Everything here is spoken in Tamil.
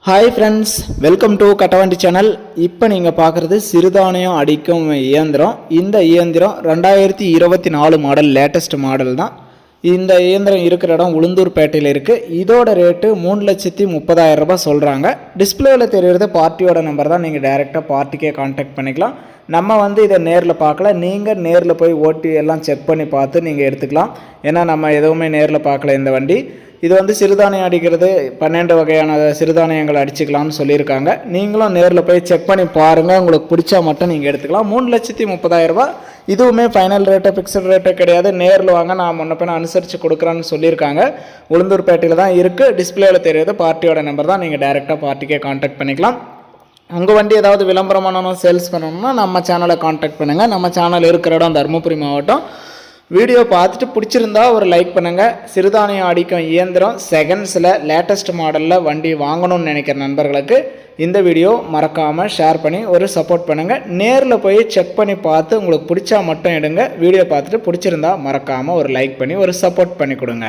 Hi friends, welcome to Kattavandi channel. இப்போ நீங்கள் பார்க்குறது சிறுதானியம் அடிக்கும் இயந்திரம். இந்த இயந்திரம் 2024 மாடல், லேட்டஸ்ட் மாடல் தான். இந்த இயந்திரம் இருக்கிற இடம் உளுந்தூர்பேட்டையில் இருக்குது. இதோட ரேட்டு 3,30,000 ரூபாய் சொல்கிறாங்க. டிஸ்பிளேவில் தெரிகிறது பார்ட்டியோட நம்பர் தான். நீங்கள் டைரெக்டாக பார்ட்டிக்கே கான்டாக்ட் பண்ணிக்கலாம். நம்ம இதை நேரில் பார்க்கல, நீங்கள் நேரில் போய் ஓட்டி எல்லாம் செக் பண்ணி பார்த்து நீங்கள் எடுத்துக்கலாம். ஏன்னா நம்ம எதுவுமே நேரில் பார்க்கல இந்த வண்டி. இது சிறுதானியம் அடிக்கிறது 12 வகையான சிறுதானியங்கள் அடிச்சுக்கலாம்னு சொல்லியிருக்காங்க. நீங்களும் நேரில் போய் செக் பண்ணி பாருங்கள். உங்களுக்கு பிடிச்சா மட்டும் நீங்கள் எடுத்துக்கலாம். 3,30,000 ரூபாய். இதுவுமே ஃபைனல் ரேட்டு, ஃபிக்ஸட் ரேட்டு கிடையாது. நேரில் வாங்க, நான் முன்ன பின்ன அனுசரித்து கொடுக்குறேன்னு சொல்லியிருக்காங்க. உளுந்தூர்பேட்டையில் தான் இருக்குது. டிஸ்பிளேவில் தெரியுது பார்ட்டியோட நம்பர் தான். நீங்கள் டைரெக்டாக பார்ட்டிக்கே கான்டாக்ட் பண்ணிக்கலாம். உங்கள் வண்டி ஏதாவது விளம்பரம் பண்ணணும், சேல்ஸ் பண்ணணும்னா நம்ம சேனலை கான்டாக்ட் பண்ணுங்கள். நம்ம சேனல் இருக்கிற இடம் தருமபுரி மாவட்டம். வீடியோ பார்த்துட்டு பிடிச்சிருந்தா ஒரு லைக் பண்ணுங்கள். சிறுதானியம் அடிக்கும் இயந்திரம் செகண்ட்ஸில் லேட்டஸ்ட் மாடலில் வண்டி வாங்கணும்னு நினைக்கிற நண்பர்களுக்கு இந்த வீடியோ மறக்காமல் ஷேர் பண்ணி ஒரு சப்போர்ட் பண்ணுங்கள். நேரில் போய் செக் பண்ணி பார்த்து உங்களுக்கு பிடிச்சா மட்டும் எடுங்க. வீடியோ பார்த்துட்டு பிடிச்சிருந்தா மறக்காமல் ஒரு லைக் பண்ணி ஒரு சப்போர்ட் பண்ணி கொடுங்க.